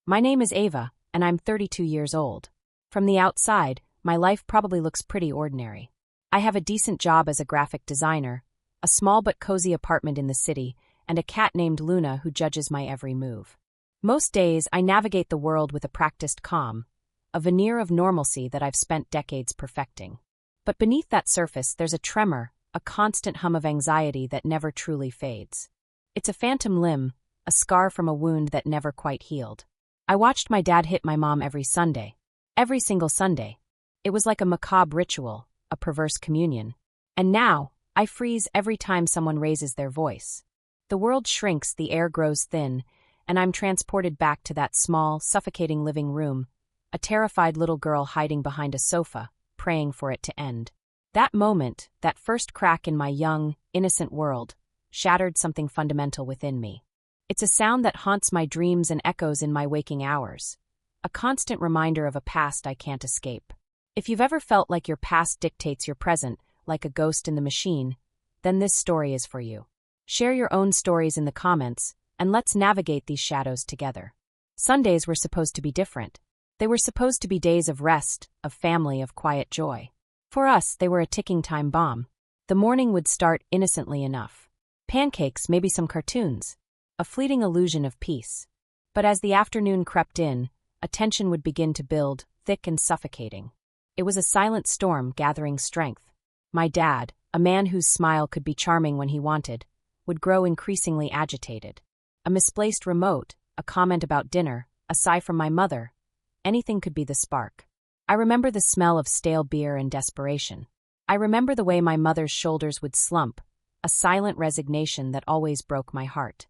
My name is Ava, and I'm 32 years old. From the outside, my life probably looks pretty ordinary. I have a decent job as a graphic designer, a small but cozy apartment in the city, and a cat named Luna who judges my every move. Most days, I navigate the world with a practiced calm, a veneer of normalcy that I've spent decades perfecting. But beneath that surface, there's a tremor, a constant hum of anxiety that never truly fades. It's a phantom limb, a scar from a wound that never quite healed. I watched my dad hit my mom every Sunday. Every single Sunday. It was like a macabre ritual, a perverse communion. And now, I freeze every time someone raises their voice. The world shrinks, the air grows thin, and I'm transported back to that small, suffocating living room, a terrified little girl hiding behind a sofa, praying for it to end. That moment, that first crack in my young, innocent world, shattered something fundamental within me. It's a sound that haunts my dreams and echoes in my waking hours. A constant reminder of a past I can't escape. If you've ever felt like your past dictates your present, like a ghost in the machine, then this story is for you. Share your own stories in the comments, and let's navigate these shadows together. Sundays were supposed to be different. They were supposed to be days of rest, of family, of quiet joy. For us, they were a ticking time bomb. The morning would start innocently enough. Pancakes, maybe some cartoons. A fleeting illusion of peace. But as the afternoon crept in, a tension would begin to build, thick and suffocating. It was a silent storm gathering strength. My dad, a man whose smile could be charming when he wanted, would grow increasingly agitated. A misplaced remote, a comment about dinner, a sigh from my mother. Anything could be the spark. I remember the smell of stale beer and desperation. I remember the way my mother's shoulders would slump, a silent resignation that always broke my heart.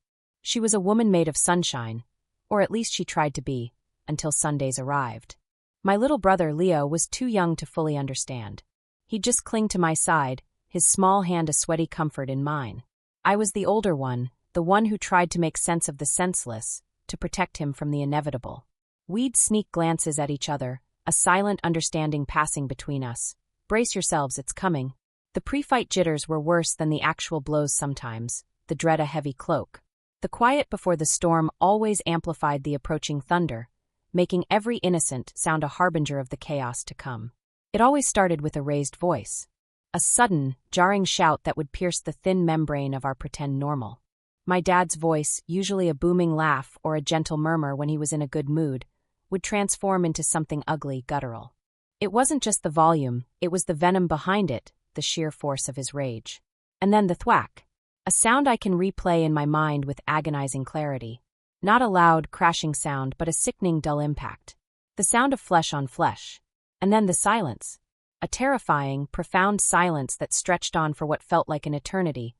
She was a woman made of sunshine, or at least she tried to be, until Sundays arrived. My little brother, Leo, was too young to fully understand. He'd just cling to my side, his small hand a sweaty comfort in mine. I was the older one, the one who tried to make sense of the senseless, to protect him from the inevitable. We'd sneak glances at each other, a silent understanding passing between us. Brace yourselves, it's coming. The pre-fight jitters were worse than the actual blows sometimes, the dread a heavy cloak. The quiet before the storm always amplified the approaching thunder, making every innocent sound a harbinger of the chaos to come. It always started with a raised voice. A sudden, jarring shout that would pierce the thin membrane of our pretend normal. My dad's voice, usually a booming laugh or a gentle murmur when he was in a good mood, would transform into something ugly, guttural. It wasn't just the volume, it was the venom behind it, the sheer force of his rage. And then the thwack. A sound I can replay in my mind with agonizing clarity. Not a loud, crashing sound, but a sickening, dull impact. The sound of flesh on flesh. And then the silence. A terrifying, profound silence that stretched on for what felt like an eternity,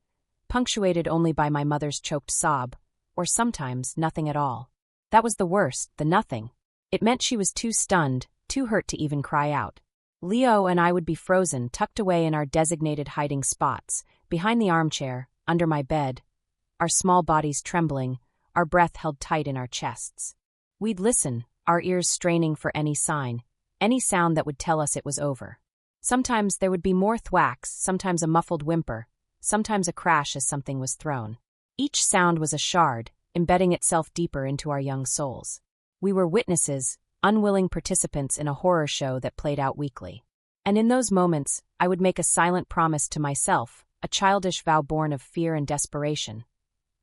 punctuated only by my mother's choked sob, or sometimes nothing at all. That was the worst, the nothing. It meant she was too stunned, too hurt to even cry out. Leo and I would be frozen, tucked away in our designated hiding spots, behind the armchair, under my bed, our small bodies trembling, our breath held tight in our chests. We'd listen, our ears straining for any sign, any sound that would tell us it was over. Sometimes there would be more thwacks, sometimes a muffled whimper, sometimes a crash as something was thrown. Each sound was a shard, embedding itself deeper into our young souls. We were witnesses, unwilling participants in a horror show that played out weekly. And in those moments, I would make a silent promise to myself, a childish vow born of fear and desperation.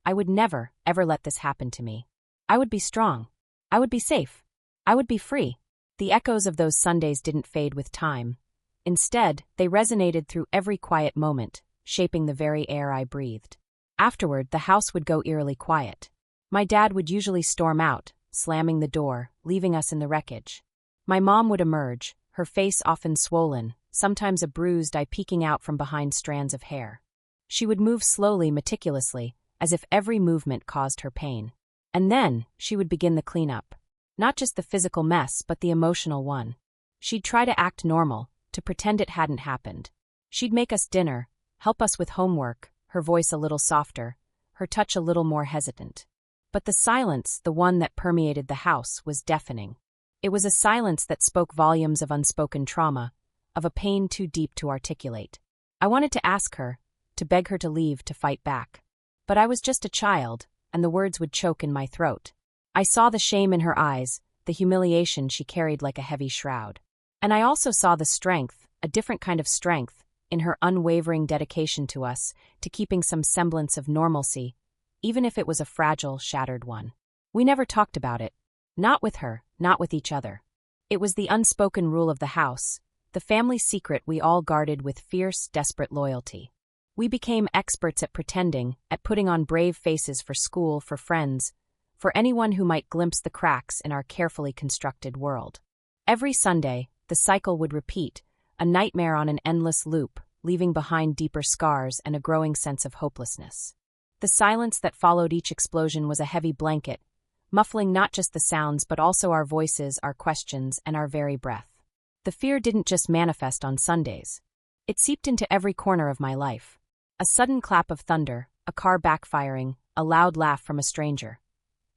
I would never, ever let this happen to me. I would be strong. I would be safe. I would be free. The echoes of those Sundays didn't fade with time. Instead, they resonated through every quiet moment, shaping the very air I breathed. Afterward, the house would go eerily quiet. My dad would usually storm out, slamming the door, leaving us in the wreckage. My mom would emerge, her face often swollen, sometimes a bruised eye peeking out from behind strands of hair. She would move slowly, meticulously, as if every movement caused her pain. And then, she would begin the cleanup. Not just the physical mess, but the emotional one. She'd try to act normal, to pretend it hadn't happened. She'd make us dinner, help us with homework, her voice a little softer, her touch a little more hesitant. But the silence, the one that permeated the house, was deafening. It was a silence that spoke volumes of unspoken trauma, of a pain too deep to articulate. I wanted to ask her, to beg her to leave, to fight back. But I was just a child, and the words would choke in my throat. I saw the shame in her eyes, the humiliation she carried like a heavy shroud. And I also saw the strength, a different kind of strength, in her unwavering dedication to us, to keeping some semblance of normalcy, even if it was a fragile, shattered one. We never talked about it. Not with her, not with each other. It was the unspoken rule of the house, the family secret we all guarded with fierce, desperate loyalty. We became experts at pretending, at putting on brave faces for school, for friends, for anyone who might glimpse the cracks in our carefully constructed world. Every Sunday, the cycle would repeat, a nightmare on an endless loop, leaving behind deeper scars and a growing sense of hopelessness. The silence that followed each explosion was a heavy blanket, muffling not just the sounds but also our voices, our questions, and our very breath. The fear didn't just manifest on Sundays. It seeped into every corner of my life. A sudden clap of thunder, a car backfiring, a loud laugh from a stranger.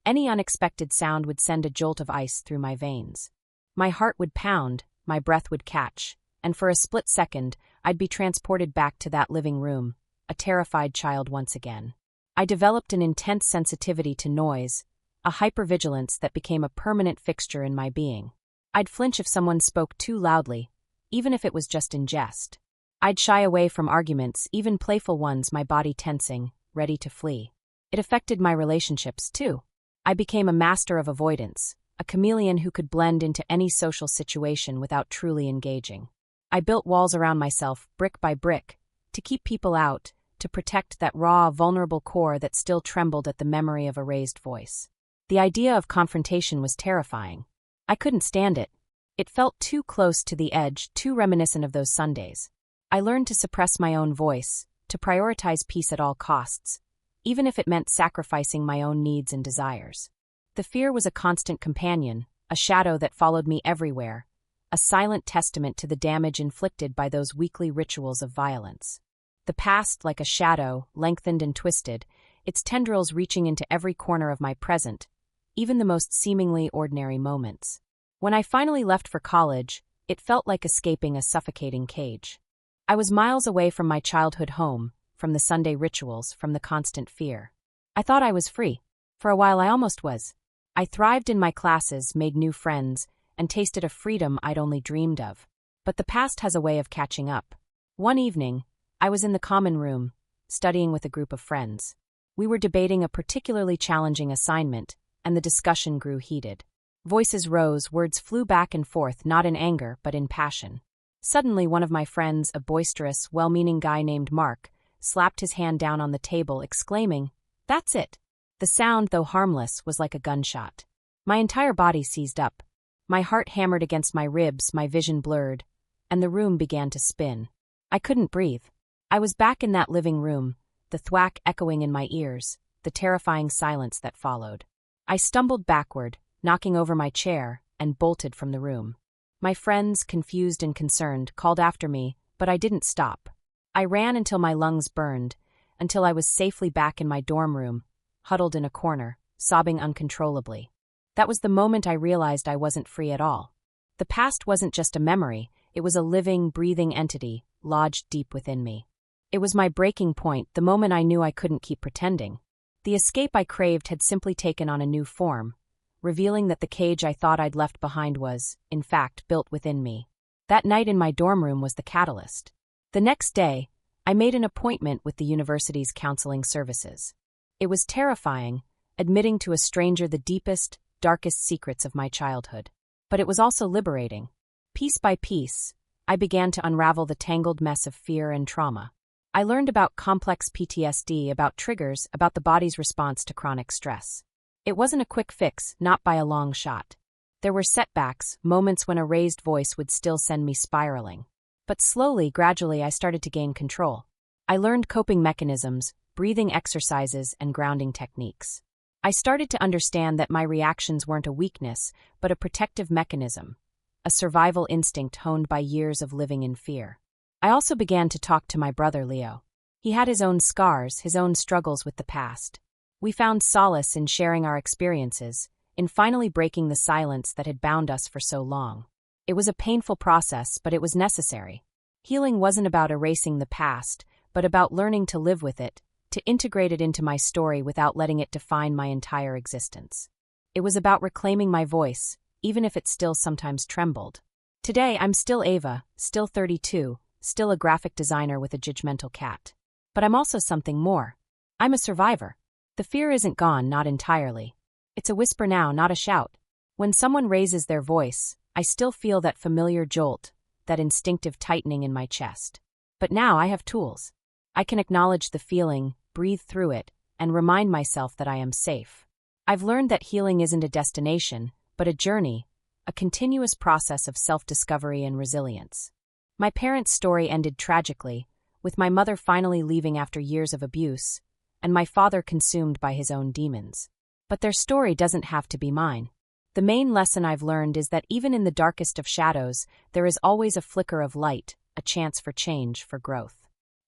Any unexpected sound would send a jolt of ice through my veins. My heart would pound, my breath would catch, and for a split second, I'd be transported back to that living room, a terrified child once again. I developed an intense sensitivity to noise, a hypervigilance that became a permanent fixture in my being. I'd flinch if someone spoke too loudly, even if it was just in jest. I'd shy away from arguments, even playful ones, my body tensing, ready to flee. It affected my relationships, too. I became a master of avoidance, a chameleon who could blend into any social situation without truly engaging. I built walls around myself, brick by brick, to keep people out, to protect that raw, vulnerable core that still trembled at the memory of a raised voice. The idea of confrontation was terrifying. I couldn't stand it. It felt too close to the edge, too reminiscent of those Sundays. I learned to suppress my own voice, to prioritize peace at all costs, even if it meant sacrificing my own needs and desires. The fear was a constant companion, a shadow that followed me everywhere, a silent testament to the damage inflicted by those weekly rituals of violence. The past, like a shadow, lengthened and twisted, its tendrils reaching into every corner of my present, even the most seemingly ordinary moments. When I finally left for college, it felt like escaping a suffocating cage. I was miles away from my childhood home, from the Sunday rituals, from the constant fear. I thought I was free. For a while I almost was. I thrived in my classes, made new friends, and tasted a freedom I'd only dreamed of. But the past has a way of catching up. One evening, I was in the common room, studying with a group of friends. We were debating a particularly challenging assignment, and the discussion grew heated. Voices rose, words flew back and forth, not in anger, but in passion. Suddenly, one of my friends, a boisterous, well-meaning guy named Mark, slapped his hand down on the table, exclaiming, "That's it!" The sound, though harmless, was like a gunshot. My entire body seized up. My heart hammered against my ribs, my vision blurred, and the room began to spin. I couldn't breathe. I was back in that living room, the thwack echoing in my ears, the terrifying silence that followed. I stumbled backward, knocking over my chair, and bolted from the room. My friends, confused and concerned, called after me, but I didn't stop. I ran until my lungs burned, until I was safely back in my dorm room, huddled in a corner, sobbing uncontrollably. That was the moment I realized I wasn't free at all. The past wasn't just a memory, it was a living, breathing entity, lodged deep within me. It was my breaking point, the moment I knew I couldn't keep pretending. The escape I craved had simply taken on a new form, revealing that the cage I thought I'd left behind was, in fact, built within me. That night in my dorm room was the catalyst. The next day, I made an appointment with the university's counseling services. It was terrifying, admitting to a stranger the deepest, darkest secrets of my childhood. But it was also liberating. Piece by piece, I began to unravel the tangled mess of fear and trauma. I learned about complex PTSD, about triggers, about the body's response to chronic stress. It wasn't a quick fix, not by a long shot. There were setbacks, moments when a raised voice would still send me spiraling. But slowly, gradually, I started to gain control. I learned coping mechanisms, breathing exercises, and grounding techniques. I started to understand that my reactions weren't a weakness, but a protective mechanism, a survival instinct honed by years of living in fear. I also began to talk to my brother Leo. He had his own scars, his own struggles with the past. We found solace in sharing our experiences, in finally breaking the silence that had bound us for so long. It was a painful process, but it was necessary. Healing wasn't about erasing the past, but about learning to live with it, to integrate it into my story without letting it define my entire existence. It was about reclaiming my voice, even if it still sometimes trembled. Today, I'm still Ava, still 32, still a graphic designer with a judgmental cat. But I'm also something more. I'm a survivor. The fear isn't gone, not entirely. It's a whisper now, not a shout. When someone raises their voice, I still feel that familiar jolt, that instinctive tightening in my chest. But now I have tools. I can acknowledge the feeling, breathe through it, and remind myself that I am safe. I've learned that healing isn't a destination, but a journey, a continuous process of self-discovery and resilience. My parents' story ended tragically, with my mother finally leaving after years of abuse, and my father consumed by his own demons. But their story doesn't have to be mine. The main lesson I've learned is that even in the darkest of shadows, there is always a flicker of light, a chance for change, for growth.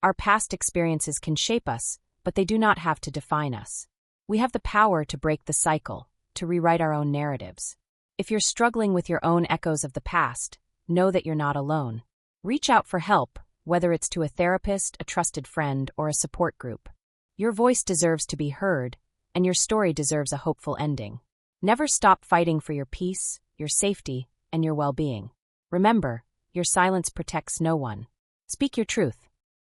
Our past experiences can shape us, but they do not have to define us. We have the power to break the cycle, to rewrite our own narratives. If you're struggling with your own echoes of the past, know that you're not alone. Reach out for help, whether it's to a therapist, a trusted friend, or a support group. Your voice deserves to be heard, and your story deserves a hopeful ending. Never stop fighting for your peace, your safety, and your well-being. Remember, your silence protects no one. Speak your truth.